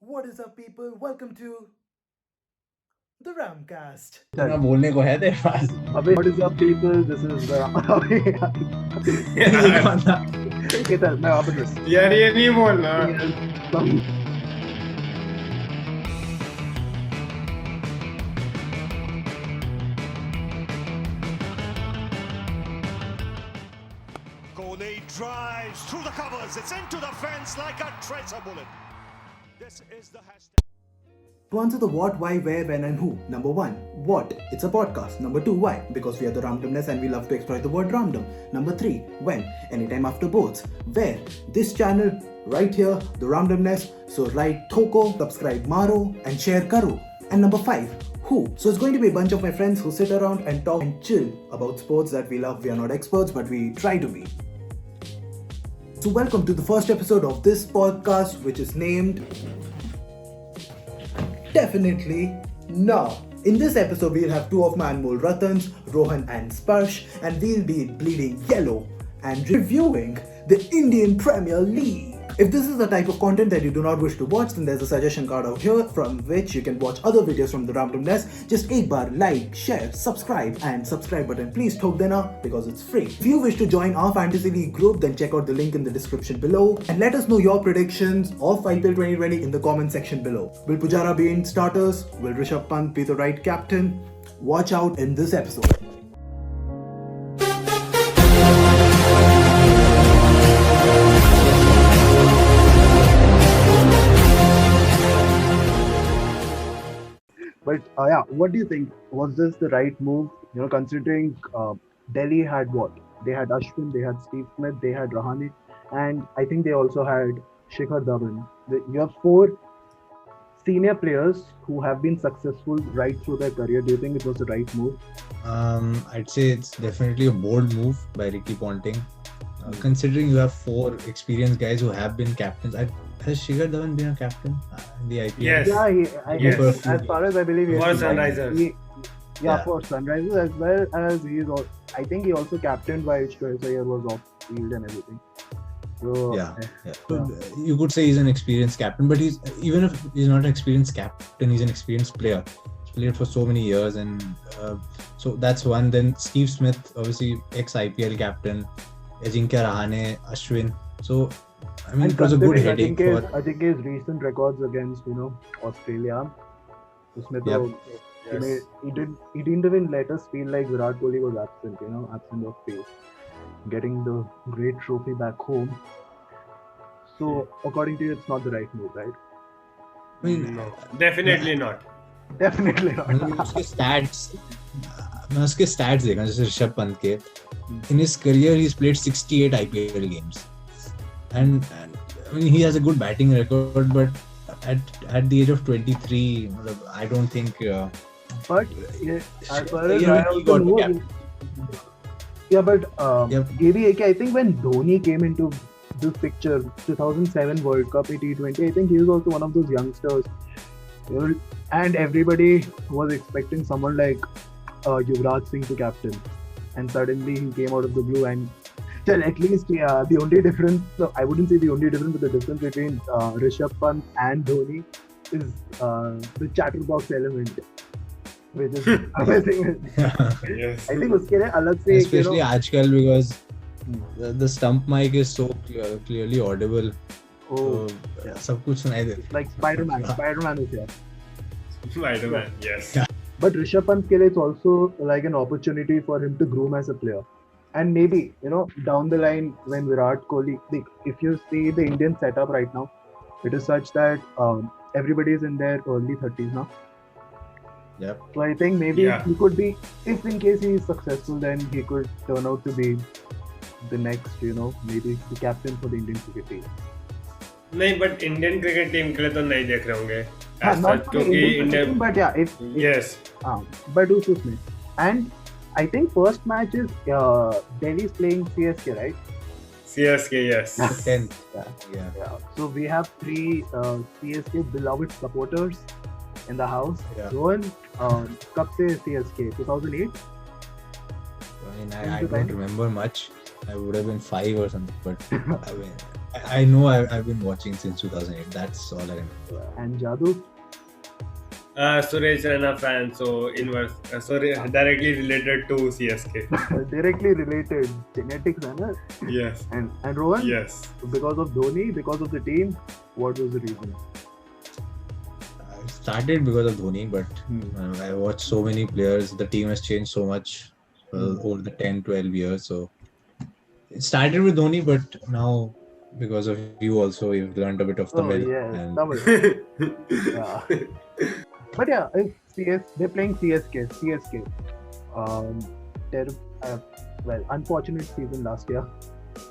What is up, people? Welcome to the Ramcast. इतना बोलने को है तेरे पास? अबे what is up people, this is अबे ये कौन था? ये था मैं वापस यार ये नहीं बोलना Kohli drives through the covers. It's into the fence like a tracer bullet. This is the hashtag. To answer the what, why, where, when, and who. Number one, what? It's a podcast. Number two, why? Because we are the randomness and we love to exploit the word random. Number three, when? Anytime after boats. Where? This channel, right here, the randomness. So like Thoko, subscribe Maro, and share Karo. And number five, who? So it's going to be a bunch of my friends who sit around and talk and chill about sports that we love. We are not experts, but we try to be. So welcome to the first episode of this podcast, which is named Definitely No. In this episode, we'll have two of my Anmol Ratans, Rohan and Sparsh, and we'll be bleeding yellow and reviewing the Indian Premier League. If this is the type of content that you do not wish to watch, then there's a suggestion card out here from which you can watch other videos from the randomness. Just एक बार like, share, subscribe, and subscribe button please ठोक देना because it's free. If you wish to join our fantasy league group, then check out the link in the description below and let us know your predictions of IPL 2020 in the comment section below. Will Pujara be in starters? Will Rishabh Pant be the right captain? Watch out in this episode. but yeah, what do you think, was this the right move, considering Delhi had what they had? Ashwin, they had Steve Smith, they had Rahane, and I think they also had Shikhar Dhawan. You have four senior players who have been successful right through their career. Do you think it was the right move? I'd say it's definitely a bold move by Ricky Ponting. Considering you have four experienced guys who have been captains. Has Shikhar Dhawan been a captain in the IPL? Yes. Yeah, I Yes. guess, as far as I believe, For yes, Sunrisers. Yeah, for Sunrisers, as well as I think he also captained while Shreyas Iyer was off field and everything. So Yeah. So, you could say he's an experienced captain, but even if he's not an experienced captain, he's an experienced player. He's played for so many years, and so that's one. Then Steve Smith, obviously ex-IPL captain, Ajinkya Rahane, Ashwin. So I mean, it was a good headache I think his recent records against Australia, उसमें तो Yes. he didn't even let us feel like Virat Kohli was absent, absent of field, getting the great trophy back home. So according to you, it's not the right move, right? I mean, No, definitely not. Definitely not. मैं उसके stats देखा जैसे ऋषभ पंत के. In his career, he's played 68 IPL games, and I mean he has a good batting record, but at the age of 23, I don't think. But as far as Yeah, I he also got know, capped. yeah, but Yep. ये भी है कि I think when Dhoni came into this picture, 2007 World Cup T20, I think he was also one of those youngsters, and everybody was expecting someone like Yuvraj Singh to captain, and suddenly he came out of the blue and. Well, at least, yeah, the only difference, I wouldn't say the only difference, but the difference between Rishabh Pant and Dhoni is the chatterbox element, which is amazing. Yes. I think उसके लिए अलग से Especially आजकल, because the stump mic is so clearly audible. oh, So, सब कुछ सुनाई दे. like Spider-Man is here. Spider-Man. Yes. But Rishabh Pant के लिए it's also like an opportunity for him to groom as a player. And maybe, down the line when Virat Kohli, if you see the Indian setup right now, it is such that everybody is in their early 30s now. Yep. So I think maybe Yeah. he could be, if in case he is successful, then he could turn out to be the next, maybe the captain for the Indian cricket team. नहीं, but Indian cricket team के लिए तो नहीं देख रहे होंगे. As Not such, for the क्योंकि Indian cricket team, but yeah, if Yes. but उसमें. And I think first match is Delhi's playing CSK, right? CSK. Yes. 10th. Yeah. Yeah. So we have three CSK beloved supporters in the house. Yeah. Rohan, कब से CSK? 2008? I mean, I don't remember much. I would have been 5 or something, but I mean, I know I've been watching since 2008. That's all I remember. And Jadu? Suresh Raina fan, so inverse. Directly related to CSK. Directly related. Genetics, है ना? Yes. And Rohan? Yes. Because of Dhoni, because of the team, what was the reason? I started because of Dhoni, but I watched so many players. The team has changed so much over the 10-12 years. So it started with Dhoni, but now because of you also, you've learned a bit of Tamil. Yeah, and Tamil. Yeah. But yeah, they're playing CSK. Well, unfortunate season last year.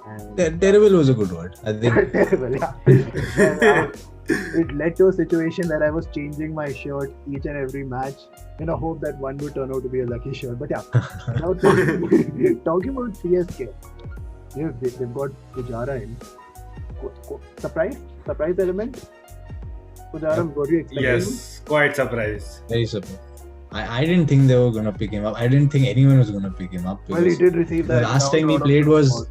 And terrible was a good word, I think. terrible, yeah. And, it led to a situation where I was changing my shirt each and every match in a hope that one would turn out to be a lucky shirt. But yeah, now talking about CSK, they've got Pujara in. Surprise element? Pujara, what do you expect? Yes, quite surprised. Very surprised. I didn't think they were going to pick him up. I didn't think anyone was going to pick him up. Well, he did receive The that. last time he played was,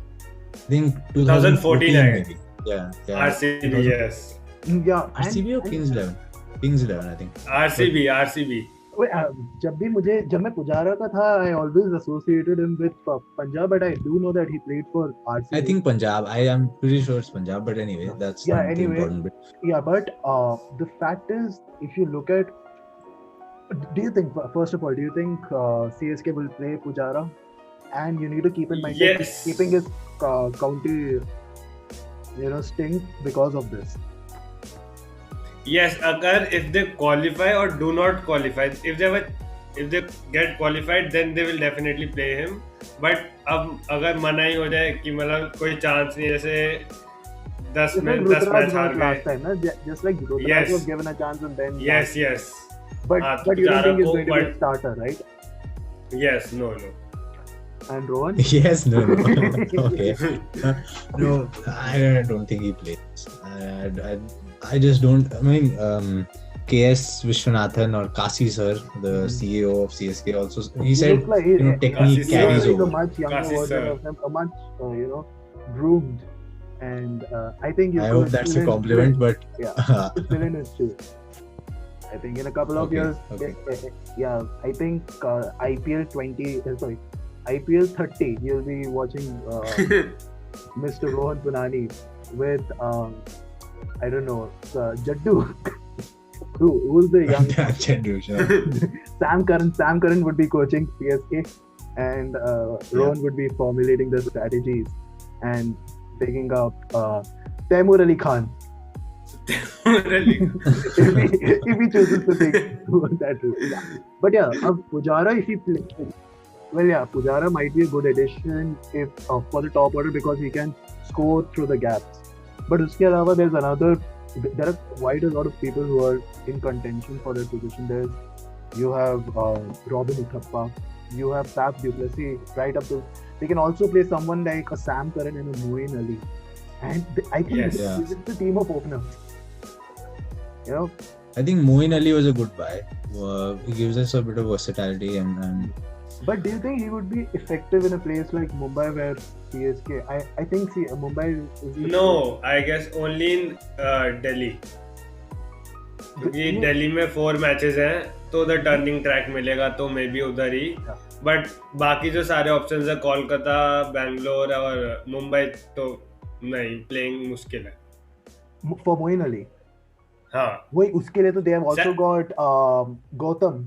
I think, 2014 maybe. Yeah. RCB, yes. Yeah. RCB or Kings 11? Kings 11, I think. RCB. जब मैं पुजारा का था, I always associated him with Punjab, but I do know that he played for RCB. I think Punjab. I am pretty sure it's Punjab, but anyway, that's not the important bit. Yeah, but the fact is, if you look at, first of all, do you think CSK will play Pujara? And you need to keep in mind that Yes. keeping his county, stink because of this. Yes, if they qualify or do not qualify, if they get qualified, then they will definitely play him. But अब अगर मना ही हो जाए कि मतलब कोई chance नहीं, जैसे 10 मैच हार गए. Last time, na? Just like Rutraj Yes. was given a chance and then. Yes. But you don't think he's going to be a but- starter, right? Yes, no. And Rohan? Yes, no. Okay. No, I don't think he plays. I just don't. I mean, KS Vishwanathan or Kasi sir, the CEO of CSK, also he said, looks like technique Kasi carries sir he's a over. much younger Kasi version sir. of him, a much, groomed. And I think I hope that's a compliment, but Yeah, his villain is true. I think in a couple of Okay, years, okay. I think IPL 30, you'll be watching Mr. Rohan Punani with, I don't know, Jaddu. Who's the young Chandru, sure. Sam Curran would be coaching CSK, and Rohan would be formulating the strategies and taking up Taimur Ali Khan. Really? if he chooses to take that route. Yeah. But yeah, Pujara, if he plays, well, yeah, Pujara might be a good addition if for the top order because he can score through the gaps. But uske alawa, there are quite a lot of people who are in contention for that position. You have Robin Uthappa, you have Faf du Plessis, right up to. They can also play someone like a Sam Curran and a Moeen Ali. And I think Yes. this is the team of openers. I think Moeen Ali was a good buy. He gives us a bit of versatility and But do you think he would be effective in a place like Mumbai where CSK? I think Mumbai is the No, I guess only in Delhi. क्योंकि दिल्ली में 4 matches हैं तो उधर turning track मिलेगा तो may be उधर ही. But बाकी जो सारे ऑप्शंस है कोलकाता, बैंगलोर और मुंबई तो नहीं, प्लेइंग मुश्किल है. for Moeen Ali. हाँ, वही उसके लिए तो they have also got Gautam.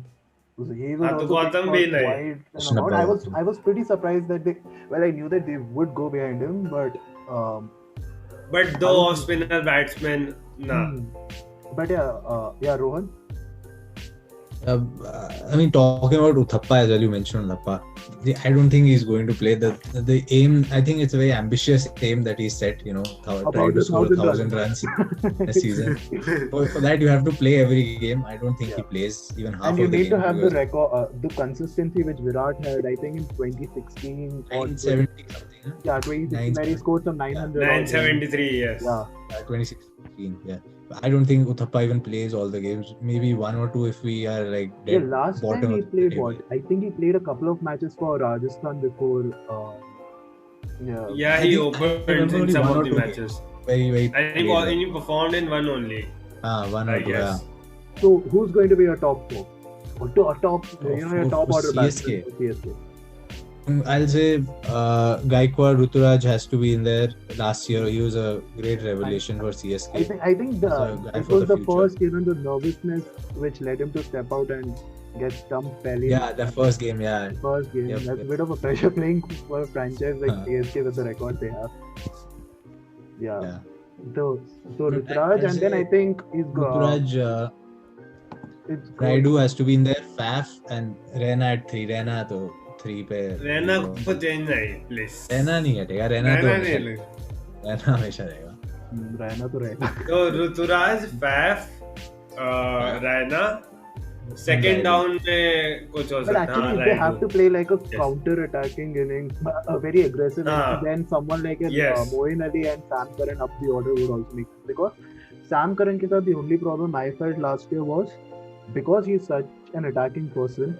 He was हाँ, तो also गौतम picked भी for नहीं. wide and about. I was pretty surprised that I knew that they would go behind him, but but दो ऑफ स्पिनर बैट्समैन ना. But yeah, Rohan. I mean, talking about Uthappa as well, you mentioned Uthappa. I don't think he's going to play. The aim, I think it's a very ambitious aim that he set, trying to score 1,000 runs a season. For that, you have to play every game. I don't think he plays even half And you of the need game. to have the record, the consistency which Virat had, I think, in 2016 or 970 something, huh? yeah, 2016 where he scored some 900. 973, yes. Yeah. 2016, yeah. I don't think Uthappa even plays all the games. Maybe 1 or 2 if we are like Yeah, dead last bottom time he of the played table. what? I think he played a couple of matches for Rajasthan before. Yeah, I he think- I opened remember in only some 1 of or the 2 matches. very very. And he performed in one only, One I or two. guess. So who's going to be your top 4? Or your top order CSK. batsman for CSK? I'll say Gaikwad Ruturaj has to be in there. Last year he was a great revelation for CSK. I think He's a guy it for was the the future. first, the nervousness which led him to step out and get stumped fairly. Yeah, the first game. Yeah, First game. Yep, That's yep. a bit of a pressure playing for a franchise like Huh. CSK with the record they have. Yeah. yeah. So But Ruturaj, I'll and then say I think he's Ruturaj, it's Raidu has to be in there. Faf and Rena at 3. Rena तो 3 पे. रहना को change नहीं please, रहना नहीं हटेगा. रहना तो रहना हमेशा नहीं. रहना हमेशा रहेगा. रहना तो रहेगा. तो Ruturaj, Faf, Raina second down में कुछ हो But सकता actually, है. they have to play like a Yes. counter-attacking innings, a very aggressive Ah. innings. Then someone like Yes. Moeen Ali and Sam Curran up the order would also make sense. Because Sam Curran ke sath the only problem I felt last year was because he's such an attacking person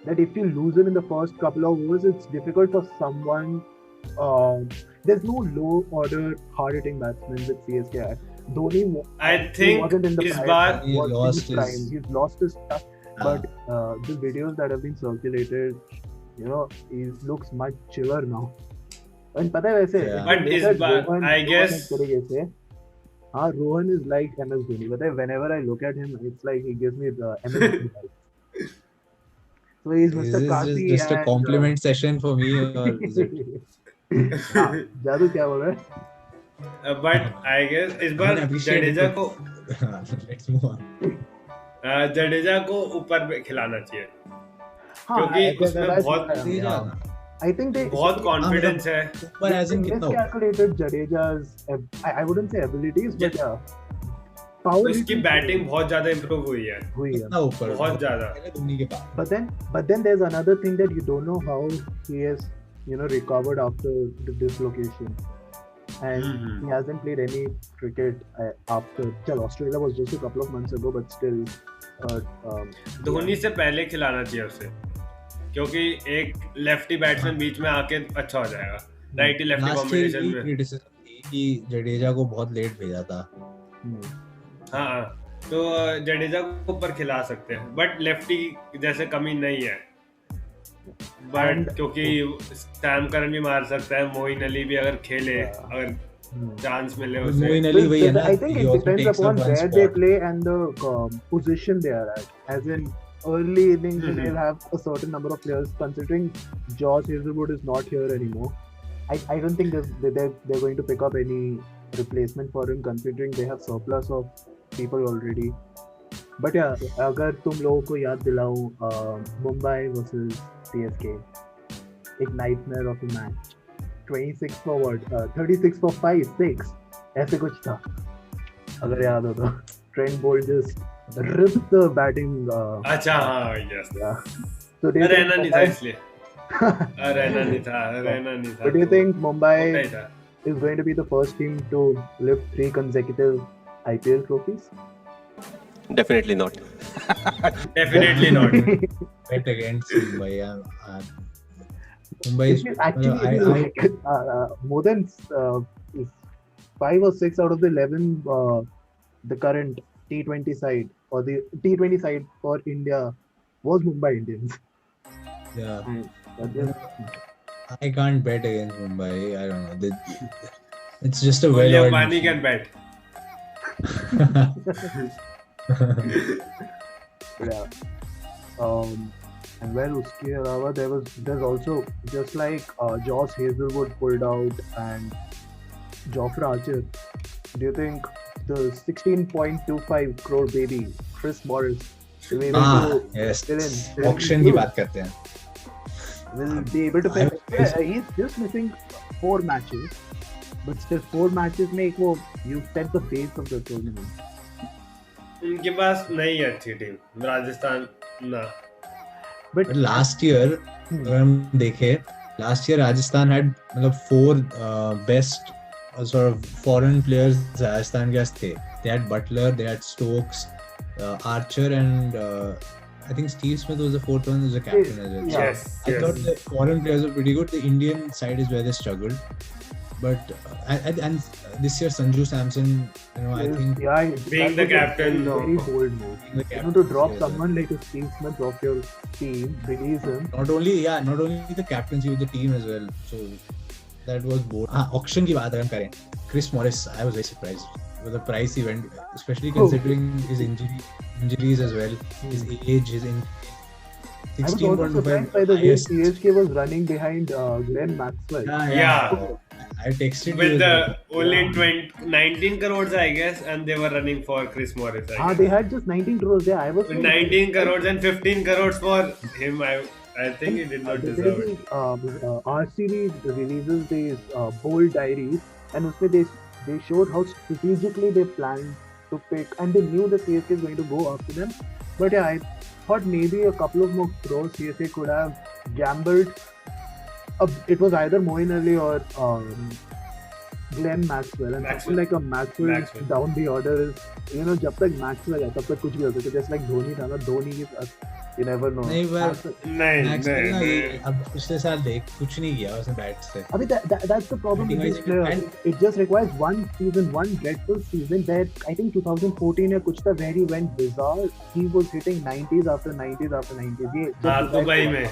that if you lose him in the first couple of overs, it's difficult for someone. There's no low-order hard-hitting batsmen with CSK. Dhoni I he think wasn't in the इस prime. Bar He was in lost his prime. his- He's lost his touch. But the videos that have been circulated, he looks much chiller now. And पता है वैसे, Yeah. if you But look इस at bar, Rohan I guess- एक तरीके से, Rohan is like MS Dhoni. But whenever I look at him, it's like he gives me the MS Dhoni vibe. So he's Is Mr. this Kasi just a and, compliment session for me or is it? हाँ, जादू क्या बोल रहा है? But I guess इस I bar mean, appreciate Jadeja it, को Let's move on. Jadeja को ऊपर पे खिलाना चाहिए, हाँ, क्योंकि I- उसमें that's- बहुत- Jadeja. I think they बहुत कॉन्फिडेंस है. ऊपर as in कितना ऊपर? miscalculated Jadeja's. I wouldn't say abilities, but power. उसकी बैटिंग बहुत ज्यादा इम्प्रूव हुई है, हुई है. कितना ऊपर? बहुत ज्यादा. पहले धोनी के पास. But then there's another thing that you don't know how he has recovered after the dislocation, and Mhm. he hasn't played any cricket after. Chal, Australia was just a couple of months ago, but still. Dhoni से पहले खिलाना चाहिए उसे, क्योंकि एक lefty batsman बीच में आके अच्छा हो जाएगा. Righty lefty Last year combination की में. criticism थी कि जडेजा को बहुत लेट भेजा था. हाँ, तो जडेजा को ऊपर खिला सकते हैं, बट लेफ्टी जैसे कमी नहीं है. बट And- क्योंकि सैम करन भी मार सकता है, मोइन अली भी अगर खेले, अगर चांस मिले But उसे. मोइन अली वही है ना. I think he it also depends takes up upon one where they spot. play and the position they are at. As in early innings, Mhm. they'll have a certain number of players. Considering Josh Hazelwood is not here anymore, I don't think they're going to pick up any replacement for him. Considering they have surplus of people already. But yeah, अगर तुम लोगों को याद दिलाऊं, Mumbai versus CSK, एक nightmare of a match. 26 for what? 36 for 5-6. ऐसे कुछ था, अगर याद हो तो. Trent Bolt just ripped the batting. अच्छा, हाँ, yes. Yeah. So do you रहना think नहीं था Mumbai- इसलिए. रहना नहीं था. But do you think होता Mumbai ही था. is going to be the first team to lift 3 consecutive IPL trophies? Definitely not. Definitely not. Bet against Mumbai. Mumbai is Actually, I- it is like, more than 5 or 6 out of the 11 the current T20 side or the T20 side for India was Mumbai Indians. yeah. But just- I can't bet against Mumbai. I don't know. It's just a Only well-oiled Ambani machine. can bet. Yeah. And well, uske alawa there's also just like Josh Hazelwood pulled out and Jofra Archer. Do you think the 16.25 crore baby Chris Morris will be able to yes. fill in? Auction की बात करते हैं. Will be able to I fill will- yeah, he's just missing 4 matches, but still 4 matches make you set the pace of the tournament. उनके पास नहीं है अच्छी team, Rajasthan ना. But But last year, अगर हम देखें, last year Rajasthan had मतलब 4 best sort of foreign players Rajasthan के पास थे. They had Butler, they had Stokes, Archer, and I think Steve Smith was the 4th one, was the captain as well. Yeah. Yes, I thought yes. the foreign players were pretty good. The Indian side is where they struggled. But and this year Sanju Samson, I think Being the captain, no. very bold move. being the To captain drop is, someone like a Steve Smith off your team, release him. not only the captaincy with the team as well. So that was bold. Auction की बात अगर हम करें, Chris Morris, I was very surprised with the price he went, especially considering his injuries as well, his age, his injury. I was also surprised by the way CSK was running behind Glenn Maxwell. Yeah. I texted With you. the only 19 crores, I guess, and they were running for Chris Morris. I guess. They had just 19 crores there. I was With 19 crores and 15 crores for him, I think he did not deserve it. RCB releases these bold diaries, and usme they showed how strategically they planned to pick, and they knew that CSK is going to go after them. But yeah, I thought maybe a couple of more crores CSK could have gambled. It was either Moeen Ali or Glenn Maxwell, and something like a Maxwell down the order is, जब तक Maxwell है तब तक कुछ भी हो सकता है. Just like Dhoni था ना, Dhoni के साथ you never know. नहीं. अब पिछले साल देख कुछ नहीं किया उसने बैट से. I mean that's the problem with this player. It just requires one season, one dreadful season that I think 2014 या कुछ था where he went bizarre. He was hitting 90s after 90s after 90s. ये Dubai में.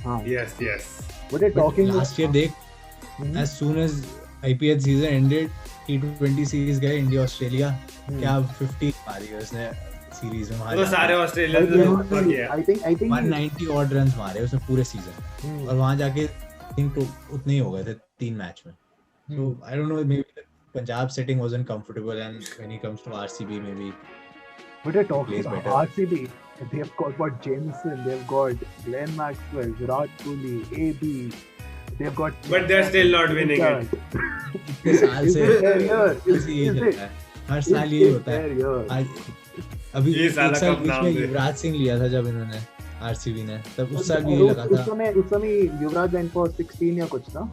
हाँ. Yes. What are talking Last year देख, as soon as IPL season ended, T20 series गए India Australia, क्या 50 मारी उसने सीरीज में. तो सारे ऑस्ट्रेलियंस ने I think 190 ऑड रन्स मारे उसने पूरे सीजन, और वहां जाके थिंक तो उतने ही हो गए थे 3 मैच में. So I don't know, maybe Punjab setting wasn't comfortable, and when he comes to RCB maybe. What are talking plays about better. RCB? They've got Jameson, they've got Glenn Maxwell, Virat Kohli, AB. They've got. But they're still not winning it. इतने साल से यही चल रहा है, हर साल यही होता है. अभी ये एक साला साल कब बीच नाम में दे. युवराज सिंह लिया था जब इन्होंने RCB ने, तब उस साल भी यही लगा था. उस समय युवराज went for 16 या कुछ था.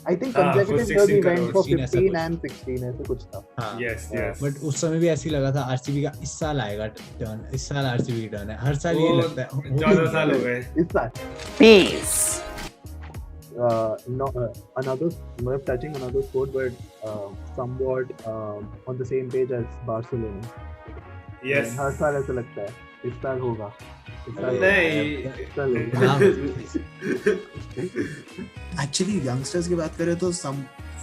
I think हाँ, consecutive for years he 16 went for 16 ऐसा 15 कुछ. and 16 ऐसे कुछ था. हाँ. Yes. बट उस समय भी ऐसे ही लगा था RCB का इस साल आएगा टर्न, इस साल RCB की टर्न है, हर साल यही लगता है. 14 साल हो गए. इस साल. Peace. Another touching another sport, but somewhat on the same page as Barcelona. Yes. हर साल ऐसा लगता है इस साल होगा. Actually, youngsters की बात करें तो some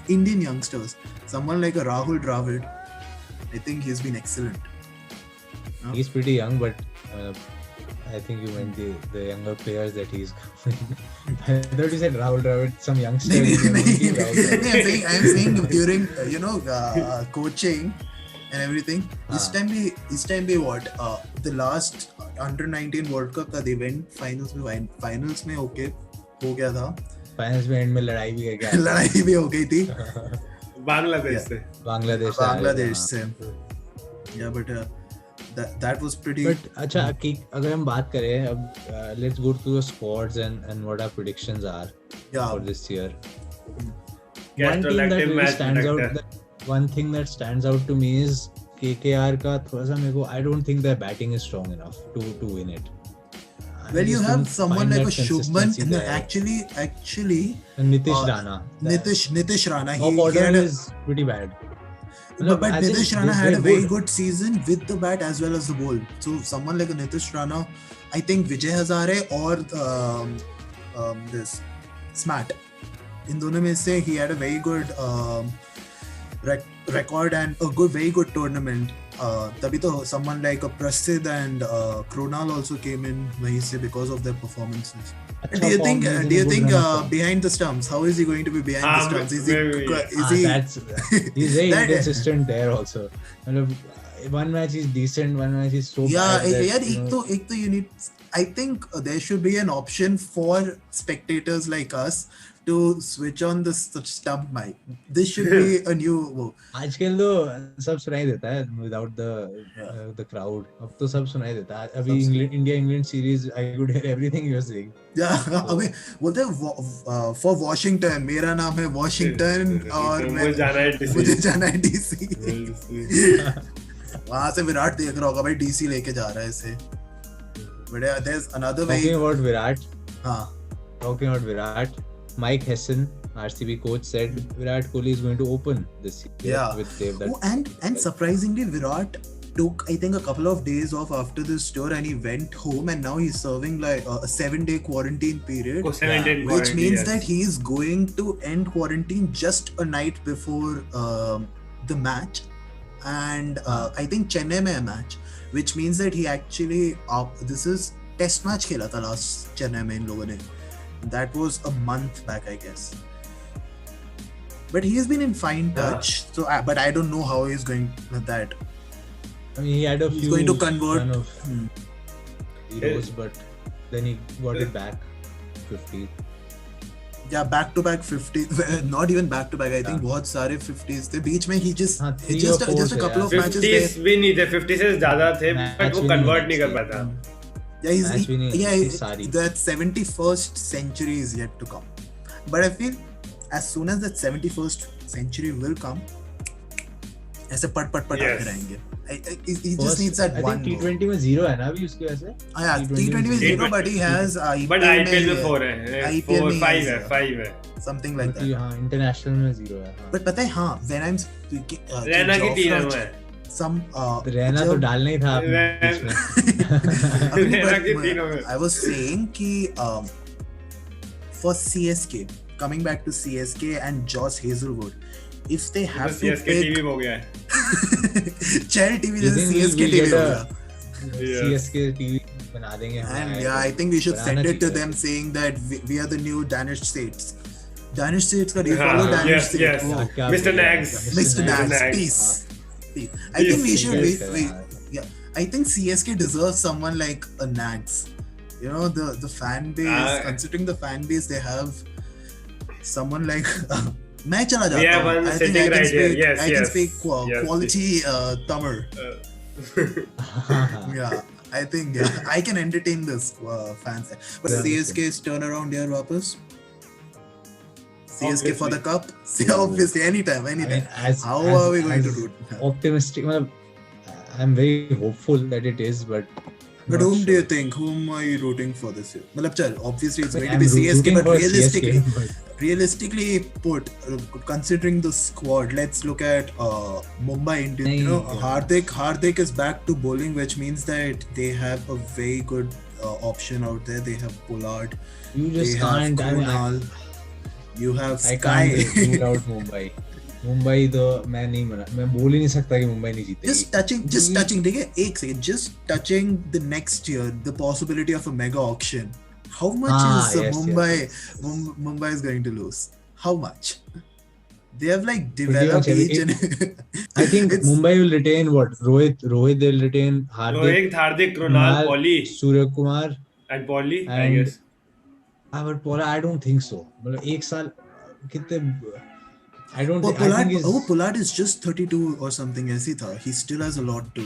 Indian youngsters, someone like a Rahul Dravid, I think he's been excellent. He's pretty young, but I think you meant the younger players that he's. I thought you said Rahul Dravid, some youngster. I'm saying during coaching and everything. This time be what? The last under 19 World Cup that they went finals में okay हो गया था. Finals में end में लड़ाई भी गया. लड़ाई भी हो गई थी. बांग्लादेश से. Yeah, but that was pretty. But अच्छा, अगर हम बात करें अब, let's go to the squads and what our predictions are for this year. One thing that really stands out, one thing that stands out to me is KKR का थोड़ा सा मेरे को, I don't think their batting is strong enough to win it. Well, you have someone like a Shubman. Actually, Nitish Rana. Nitish Rana. Top order is pretty bad. But Nitish Rana had a very good season with the bat as well as the ball. So someone like a Nitish Rana, I think Vijay Hazare or this Smat. In दोनों में से he had a very good record and a very good tournament. तभी तो someone like a Prasidh and Kronal also came in वहीं से because of their performances. Do you think behind the stumps, how is he going to be behind the stumps? He's very inconsistent there also. One match is decent, one match is so bad. एक तो you need, I think there should be an option for spectators like us to switch on the stump mic. This should be a new. आजकल तो सब सुनाई देता है without the crowd. अब तो सब सुनाई देता है. अभी India England series, I could hear everything you were saying. Yeah, अबे बोलते for Washington, मेरा नाम है Washington और मुझे जाना है DC. वहाँ से विराट देख रहा होगा भाई, DC लेके जा रहा है इसे. But there's another way. Talking about Virat. Mike Hessen RCB coach said Virat Kohli is going to open this year Yeah. with Dev. Oh, and surprisingly, Virat took, I think, a couple of days off after this tour, and he went home, and now he's serving like a 7-day quarantine period, Oh, 17 which quarantine, means yes. that he is going to end quarantine just a night before the match, and I think Chennai mein hai match, which means that he actually this is test match खेला था last Chennai में इन लोगों ने. That was a month back, I guess. But he has been in fine touch, so but I don't know how he's going with that. I mean, he had a He's few going to convert. kind of Hmm. heroes, but then he got it back 50. Yeah, back to back 50. Not even back to back. I think बहुत सारे 50s थे. बीच में he just हाँ, three just or four just a थे, couple yeah. of matches 50s there. भी नहीं थे, 50 से ज्यादा थे, Match but वो भी नहीं कन्वर्ट है, नहीं कर पाता. Yeah, Match भी नहीं, yeah, इतनी सारी. that 71st century is yet to come. But I feel as soon as that 71st century will come, ऐसे पट Yes. आते रहेंगे. He just First, needs that I one think goal. T20 में 0 है ना अभी उसके वैसे. Yeah, T20 में 0, but he has But IPL में 4 है, IPL में 5 he है, has, 5 है. something like that. हाँ, international में 0 है. हाँ. But पता है हाँ, when I'm speaking, रैना की 3 Jofra- है. some रहना तो जब- डालना ही था आपने बीच में. रैना की But 3 है. I was saying कि for CSK, coming back to CSK and Josh Hazelwood, if they तो have to CSK pick TV हो गया है. Cherry TV You जैसे think CSK we'll TV get हो a- गया. Yes. CSK TV बना देंगे हम. And yeah, I think we should banana send it to चाहिए. them saying that we are the new Danish States. Danish States का do you follow हाँ, Danish yes, States? yes. Oh, क्या Mr. बोलेगा? Nags. Mr. Mr. Nags, Nags. peace. Peace. I think we should Yes, we yes. yeah. I think CSK deserves someone like a Nags. You know, the fan base, considering the fan base they have, someone like मैं चला We have जाता हूँ. one I think sitting I can right here. speak. Yes, I can yes. speak Yes, quality Tamil. Yeah, I think I can entertain this fans. But Yeah. CSK's turnaround here, वापस. CSK for Obviously. the cup. See, obviously, anytime. I mean, How are we going to do it? Optimistic. I'm very hopeful that it is, but. But not whom do you sure. think? Whom are you rooting for this year? Well, chal, obviously it's going to I'm be CSK, rooting but for realistically, CSK, realistically put, considering the squad, let's look at Mumbai Indians. You know, Nahin, Hardik is back to bowling, which means that they have a very good option out there. They have Pollard, You they just have can't. I mean, Krunal, you have I Sky. can't rule out Mumbai. Mumbai तो मैं नहीं मना, मैं बोल ही नहीं सकता कि मुंबई नहीं जीतेगी. just touching ठीक है, एक second, just touching the next year, the possibility of a mega auction. How much is yes, Mumbai is going to lose? How much? They have like Pretty developed much each and I think it's- Mumbai will retain what? Rohit they'll retain, Hardik, Rohit, Hardik, Krunal, poly Surya Kumar, and poly, I and guess. but Pollard, I don't think so. मतलब एक साल कितने I don't Oh, think, I think he's, Pollard is just 32 or something ऐसी था. He still has a lot to.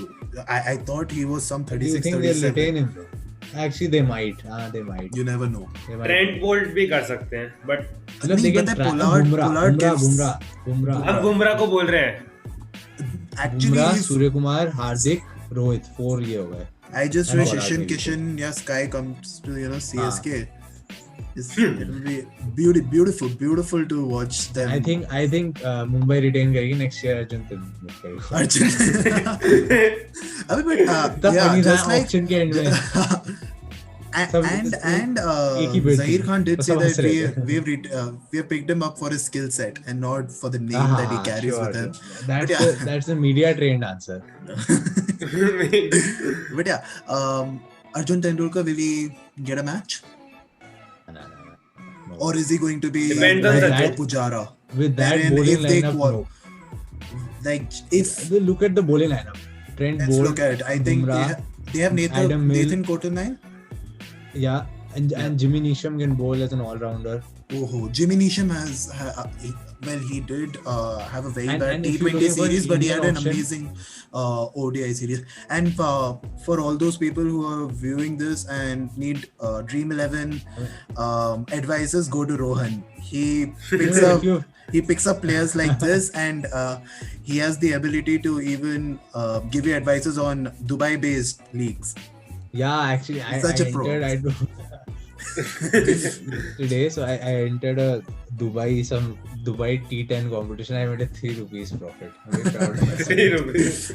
I thought he was some do you 36, think they'll 37. retain him though? Actually they might. They might. You never know. They might. Trent Boult भी कर सकते हैं, but मतलब नहीं, they can पता है, try- Pollard Bumrah gives- हम बुमराह को बोल रहे हैं. Actually, बुमराह, if- सूर्य कुमार, हार्दिक, रोहित, 4 ये हो गए. I just And wish Pollard Ishan maybe. Kishan, Sky comes to CSK. It'll be beautiful to watch them. I think Mumbai retain करेगी next year. Arjun करेगी. Arjun. I mean, but The yeah, funny just था like auction के end में. and एक ही बैठ Zahir थी. Khan did तो say सब हंस that रहे थे. we have picked him up for his skill set and not for the name that he carries sure, with him. sure. That's But yeah. that's the media trained answer. But yeah, Arjun Tendulkar, will he get a match, No. or is he going to be Depends on like the- Pujara? With that And bowling if they lineup, qual- no. Like if Look at the bowling lineup. Trent let's Bolt, look at it. I think Bumrah, they have Adam Milne. Nathan Coulter-Nine. yeah, and Jimmy Neesham can bowl as an all-rounder. Oh, Jimmy Neesham he did have a very And bad if you T20 look at series, but he had Indian an option- amazing ODI series. And for all those people who are viewing this and need Dream 11 advices, go to Rohan. He picks If up you- he picks up players like this, and he has the ability to even give you advices on Dubai-based leagues. Yeah, actually, I Such a pro. entered. today. So I entered a Dubai T10 competition. I made a 3 rupees profit. I'm very proud of myself. 3 rupees.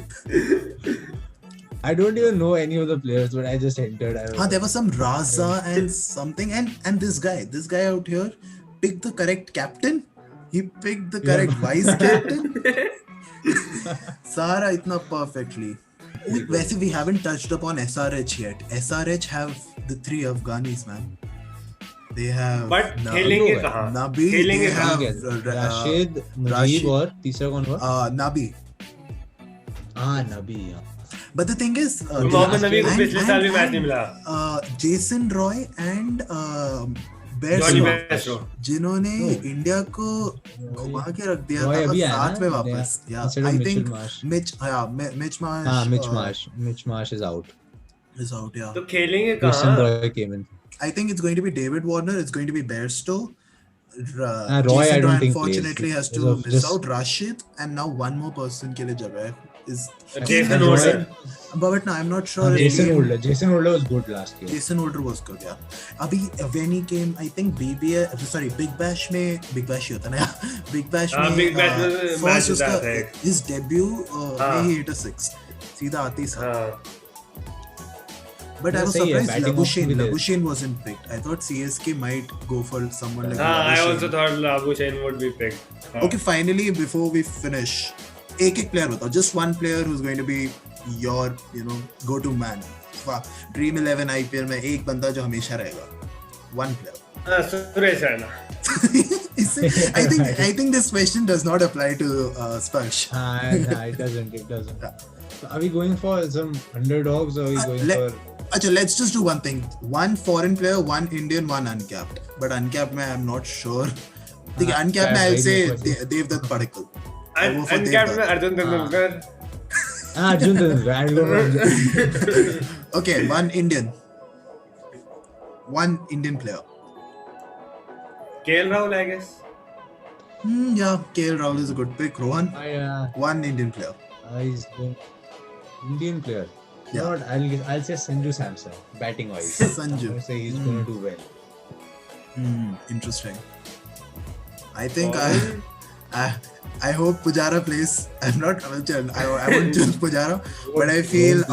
I don't even know any of the players, but I just entered. There was some Raza and something, and this guy out here picked the correct captain. He picked the correct vice captain. Sara itna perfectly. Wait, we haven't touched upon SRH yet. SRH have the 3 Afghanis, man. They have But खेलेंगे कहाँ? Nabi, खेलेंगे they have Rashid, Mujib Rashid. और तीसरा कौन हुआ? Nabi. Nabi. But the thing is, Mohammad नबी को पिछले साल भी मैच नहीं and, मिला. Jason Roy and Johnny Bearshaw, Bairstow. जिन्होंने इंडिया को घुमा के रख दिया Roy था अभी आया साथ ना? में वापस. Yeah, Yeah, instead of I Mitchell think Marsh. Mitch Marsh. Mitch Marsh is out. Is out. Yeah. तो खेलेंगे Jason कहाँ? Roy came in. I think it's going to be David Warner. It's going to be Bairstow. Roy, Jason I don't Roy think unfortunately plays. has to Because of miss just- out. Rashid and now one more person के लिए जगह है. Is Jason Roy- Holder. but no, I'm not sure. if Jason he- Holder. Jason Holder was good last year. Jason Holder was good, yeah. Abhi when he came, I think Big Bash में Big Bash ही होता है ना. Big Bash में Big Bash में first match उसका होता है. his debut हाँ. he hit a 6. सीधा आते ही साथ. हाँ. But I was सही है, surprised batting option भी दे. Labuschagne wasn't picked. I thought CSK might go for someone like हाँ, I Labuschagne. also thought Labuschagne would be picked. हाँ. Okay, finally, before we finish, एक player बताओ. Just one player who's going to be your, go-to man. Dream 11 IPL में एक बंदा जो हमेशा रहेगा. One player. Suresh Raina. I think this question does not apply to Sparsh. It doesn't. So are we going for some underdogs or are we going for... Let's just do one thing. One foreign player, one Indian, one uncapped. But uncapped mein, I'm not sure. Uncapped mein, I'll say Devdutt Padikkal. Uncapped में Arjun Tendulkar. Arjun Tendulkar. I'll go for Arjun. Okay, one Indian. One Indian player. KL Rahul, I guess. Yeah, KL Rahul is a good pick. Rohan, one Indian player. He's going... Indian player. Yeah. You know what? I'll say Sanju Samson, batting wise. Sanju. I'm going to say he's going to do well. Interesting. I think I hope Pujara plays. I won't choose Pujara, but I feel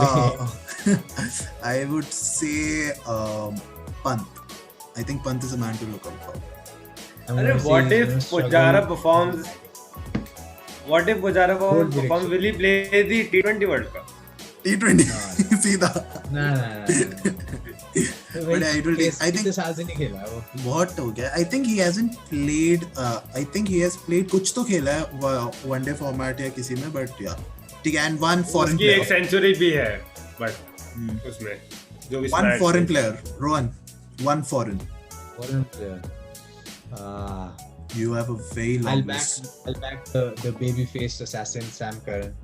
I would say Pant. I think Pant is a man to look out for. अरे what if Pujara performs? What if Pujara performs? Will he play the T20 World Cup? T20 सीधा. Nah. But I think साल से नहीं खेला है वो. बहुत हो गया. I think he hasn't played. I think he has played कुछ तो खेला है one day format या किसी में, but yeah. ठीक है, and one foreign उसकी player. एक सेंचुरी भी है, but उसमें जो भी One stats foreign है. player. Rohan, one foreign. Foreign player. You have a very long I'll list. back the baby-faced assassin Sam Curran.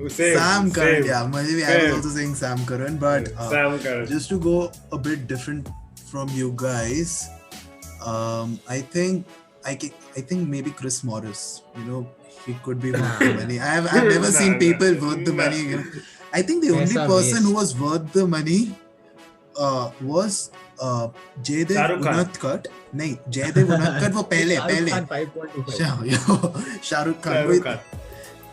Sam Curran, Same. yeah. I was also saying Sam Curran, but Sam Curran. just to go a bit different from you guys, I think maybe Chris Morris. He could be worth the money. I've never seen people worth the money. I think the only person who was worth the money was Jaydev Shahrukh Khan. Unadkat. नहीं, Jaydev Unadkat वो पहले. Shahrukh Khan.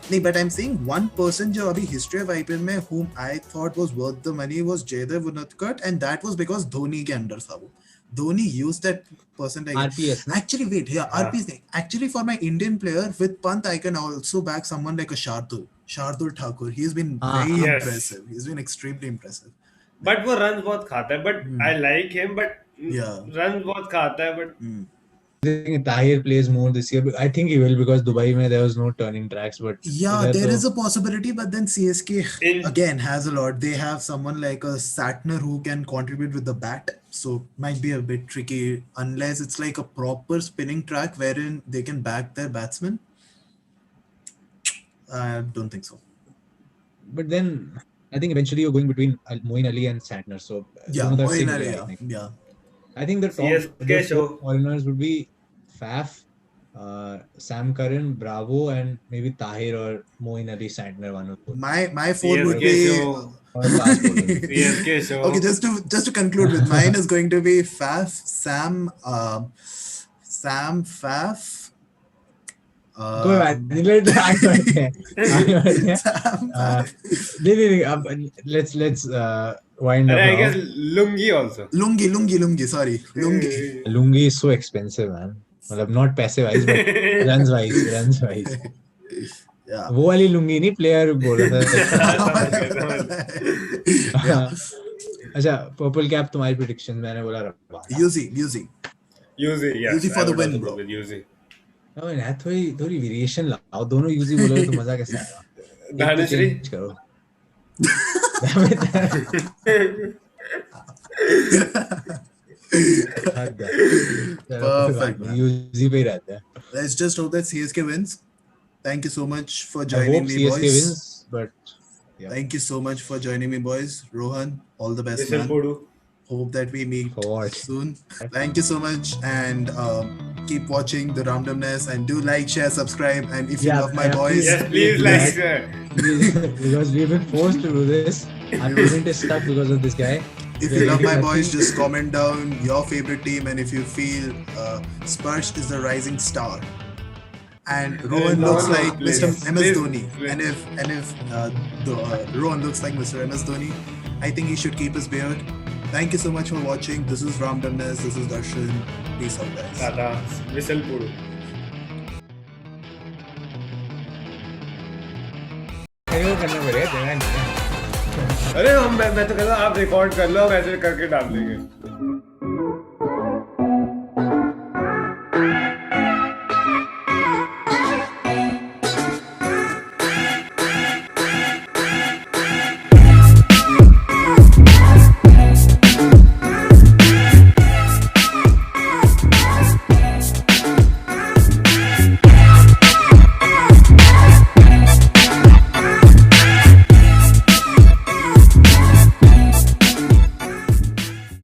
नहीं, but I'm saying one person जो अभी history of IPL में whom I thought was worth the money was Jaydev Unadkat, and that was because Dhoni के under था वो. Dhoni used that person like RPS. Actually, wait, RPS thing. Actually, for my Indian player with Pant, I can also back someone like a Shardul Thakur. He's been very Yes. impressive. He's been extremely impressive. But वो runs बहुत खाता है. But I like him. But Yeah. runs बहुत खाता है. But I think Tahir plays more this year. I think he will because Dubai mein there was no turning tracks. But Yeah, there is a possibility, but then CSK In- again has a lot. They have someone like a Satner who can contribute with the bat, so might be a bit tricky unless it's like a proper spinning track wherein they can back their batsman. I don't think so. But then I think eventually you're going between Moeen Ali and Santner. So Yeah, दोनों तरफ से Moeen Ali, ही है, I think. yeah. I think the CSK top show. foreigners would be Faf, Sam Curran, Bravo, and maybe Tahir or Moeen Ali Santner, one or two. My four would CSK be. show. Or fast bowling. CSK show. Okay, just to conclude with mine is going to be Faf, Sam, Faf. कोई बात नहीं, let आगे बढ़ते हैं. Sam, नहीं, अब let's wind up I now. guess Lungi also. Lungi, sorry, Lungi. Lungi is so expensive, man. मतलब not पैसे wise but runs wise. Yeah. वो वाली लुंगी नहीं, प्लेयर बोल रहा था. अच्छा, पर्पल कैप तुम्हारी प्रेडिक्शन मैंने बोला Rabada. Yuzi, Yuzi, yes. Yuzi for I the would win, also bro. go with Yuzi. नहीं यार, थोड़ी वेरिएशन लाओ. दोनों यूजी बोलोगे तो मजा कैसे आएगा? एक तो Dhanashri? change करो. Perfect, man. यूजी पे ही रहता है. Let's just hope that CSK wins. Thank you so much for I joining hope me, CSK boys. wins, but yeah. Thank you so much for joining me, boys. Rohan, all the best, Vishal man. Podu. Hope that we meet For what? soon. Thank you so much, and keep watching the randomness, and do like, share, subscribe, and if you Yeah, love my yeah, boys, Yes, please like. Because we've been forced to do this. Our parent is stuck because of this guy. if you love my boys, just comment down your favorite team, and if you feel Sparsh is the rising star, and Rohan no, looks no, like please, Mr. MS please, Dhoni, please. and if Rohan looks like Mr. MS Dhoni, I think he should keep his beard. Thank you so much for watching. This is Ramdamness. This is Darshan. Peace out, guys. Tata. Vishal Podu. वो करना पड़ेगा, जगह नहीं है. अरे मैं तो कहता हूँ आप रिकॉर्ड कर लो, हम ऐसे करके डाल देंगे.